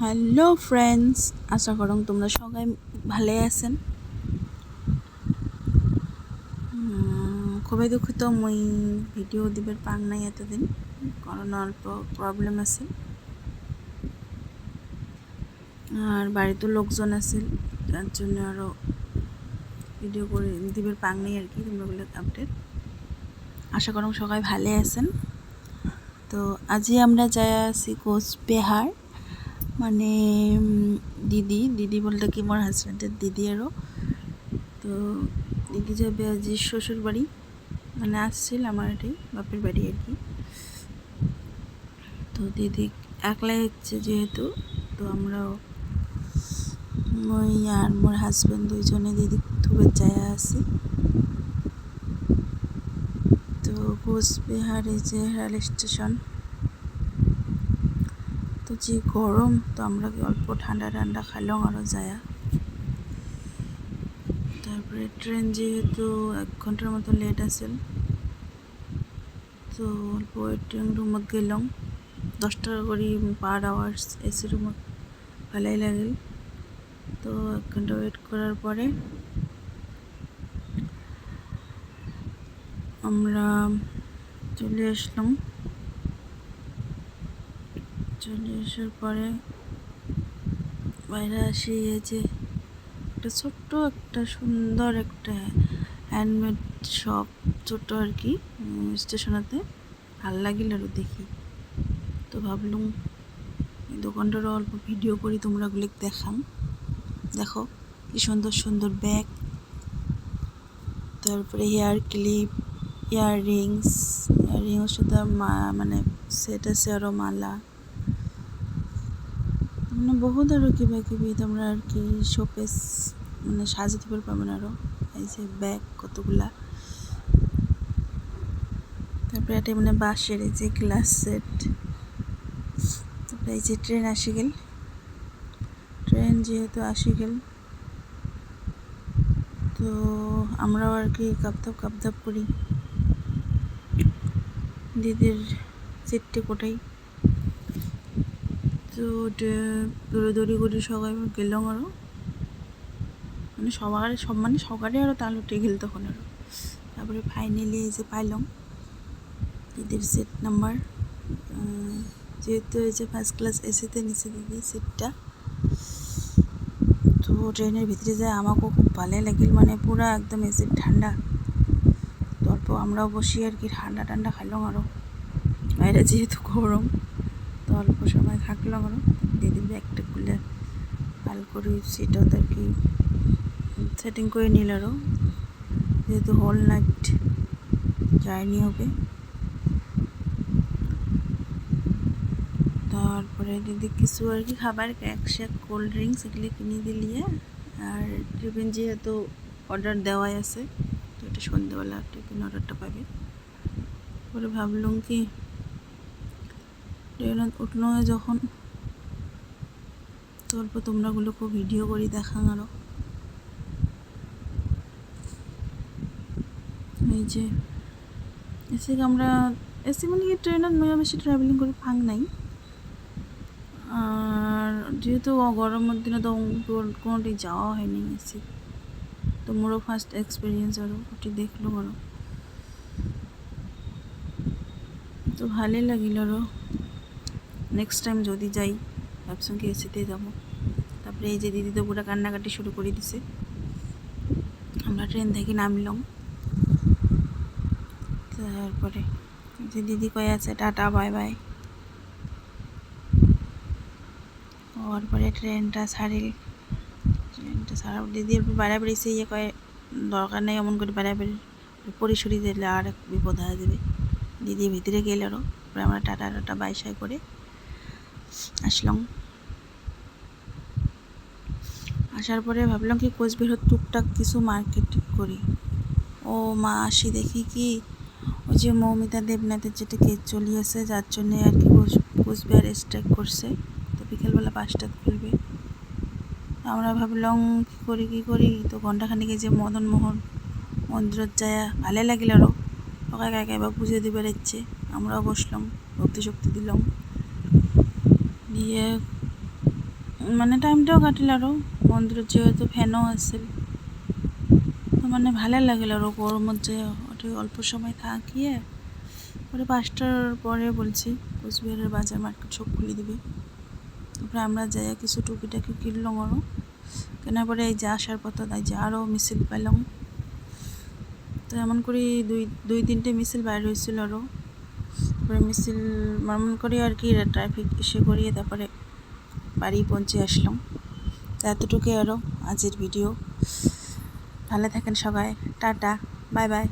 Hello friends, আশা করং তোমরা সবাই ভালো আছেন। খুবই দুঃখিত মই ভিডিও দিবার পাং নাই এতদিন, কারণ অল্প প্রবলেম আছে আর বাড়িতে লোকজন আছে, তার জন্য আরও ভিডিও করে দিবার পাং নাই আর কি। তোমরা বলে আপডেট, আশা করং সবাই ভালো আছেন। তো আজি আমরা যাই আছি কোচবিহার, মানে দিদি বলতে কি মোর হাজব্যান্ডের দিদি। আরও তো দিদি যাবে আজি শ্বশুর বাড়ি, মানে আসছিল আমার এটাই বাপের বাড়ি আর কি। তো দিদি একলাই হচ্ছে যেহেতু, তো আমরাও মই আর মোর হাজব্যান্ড দুইজনে দিদি থুবে যায় আছি। তো কোচবিহারে যে রেল স্টেশন, তো যে গরম, তো আমরা অল্প ঠান্ডা খাইলাম আরও যায়। তারপরে ট্রেন যেহেতু 1 ঘন্টার মতো লেট আছিল, তো অল্প ওয়েটিং রুমত গেলাম। 10 টাকা করে পার আওয়ার্স এসি রুমত ভালোই লাগিল। তো 1 ঘন্টা ওয়েট করার পরে আমরা চলে আসলাম। চলে আসার পরে বাইরে আসি, এই যে একটা ছোট্ট একটা সুন্দর একটা হ্যান্ডমেড শপ, ছোট্ট আর কি, স্টেশনেতে ভাল লাগিল আরও দেখি। তো ভাবলুম এই দোকানটারও অল্প ভিডিও করি, তোমরা গুলো দেখাম। দেখো কি সুন্দর সুন্দর ব্যাগ, তারপরে হেয়ার ক্লিপ, ইয়াররিংস সাথে মানে সেট আছে, আরও মালা, মানে বহুত আরও কিবা কিবি তোমরা আর কি শোকেস মানে সাজাতে পারবেন আরও। এই যে ব্যাগ কতগুলা, তারপরে এটা মানে বাঁশের এই যে গ্লাস সেট। তারপরে এই যে ট্রেন আসি গেল, ট্রেন যেহেতু আসি গেল, তো আমরাও আর কি কাপধাপ করি দিদির সিটটি কোটাই। তো দৌড়ি করে সবাই গেলাম আরও, মানে সবারই আরও তাল উঠে গেল তখন আরও। তারপরে ফাইনালি এই যে পাইলাম দিদির সিট নাম্বার, যেহেতু এই যে ফার্স্ট ক্লাস এসিতে নিচে দিদি সিটটা। তো ট্রেনের ভিতরে যায় আমাকেও খুব ভালো লাগিল, মানে পুরা একদম এসির ঠান্ডা। তো অল্প আমরাও বসি আর কি ঠান্ডা খাইলাম আরও, বাইরে যেহেতু গরম, তো অল্প সময় থাকলাম আরও। দিদির ব্যাগটা খুলে ভালো করে সিটও আর কি সেটিং করে নিল আরও, যেহেতু হোল নাইট জার্নি হবে। তারপরে দিদি কিছু আর কি খাবার, কেক শেক, কোল্ড ড্রিঙ্কস এগুলো কিনে দিলিয়ে, আর টিফিন যেহেতু অর্ডার দেওয়াই আছে, তো এটা সন্ধ্যেবেলা টিফিন অর্ডারটা পাবে। পরে ভাবলাম কি ট্রেনত উঠলো যখন, তো অল্প তোমরাগুলোকে ভিডিও করি দেখাং আরও। এই যে আমরা এসি মানে কি ট্রেনত মই বেশি ট্রাভেলিং করে ফাং নাই, আর যেহেতু গরমের দিনে তো কোনোটি যাওয়া হয়নি এসি, তো মোরও ফার্স্ট এক্সপিরিয়েন্স আরও ওটি দেখলাম আরও, তো ভালোই লাগিল আরও। নেক্সট টাইম যদি যাই ভাবছুন কি এসিতে যাবো। তারপরে এই যে দিদি তো পুরো কান্নাকাটি শুরু করে দিছে। আমরা ট্রেন থেকে নামলাম, তারপরে যে দিদি কয়ে আছে টাটা বাই বাই, হওয়ার পরে ট্রেনটা ছাড়ার দিদির বাড়াবাড়ি সে ইয়ে কয়ে দরকার নেই এমন করে বাড়াবাড়ি পরিসরি দিলে আর এক বিপদ হয়ে যাবে। দিদি ভিতরে গেল আরও, তারপরে আমরা টাটা বাই সাই করে আসলাম। আসার পরে ভাবলাম কি কোচবিহার টুকটাক কিছু মার্কেট করি। ও মা আসি দেখি কি ওই যে মৌমিতা দেবনাথের যেটা কেস চলিয়েছে, যার জন্যে আর কি কোচবিহার স্ট্রাইক করছে, তো বিকেলবেলা 5টায় খুলবে। আমরা ভাবলাম কি করি, তো ঘন্টাখানিকে যে মদন মোহন মন্দিরত যায় ভালো লাগিল আরও, কাকা এবার পুজো দিবার ইচ্ছে। আমরাও বসলাম, ভক্তি শক্তি দিলাম, দিয়ে মানে টাইমটাও কাটিল আৰু মন্দিৰত যেহেতু ফেনো আছিল তো মানে ভালে লাগিল আৰু গরমত যে অল্প সময় থাকিয়ে পরে 5টার পরে বলছি কোচবিহারের বাজার মার্কেট সব খুলে দিবে। তারপরে আমরা যাই কিছু টুকিটাকি কিনলাম আরও কেনার পরে এই যে আসার পথে তাই যে আরও মিছিল পেলাম। তো এমন করে দুই তিনটে মিছিল বাইর হয়েছিল আরও। তারপরে মিছিল এমন করে আর কি ট্রাফিক এসে করিয়ে তারপরে বাড়ি পৌঁছে আসলাম। তো এতটুকুই আরও আজের ভিডিও। ভালো থাকেন সবাই, টাটা, বাই বাই।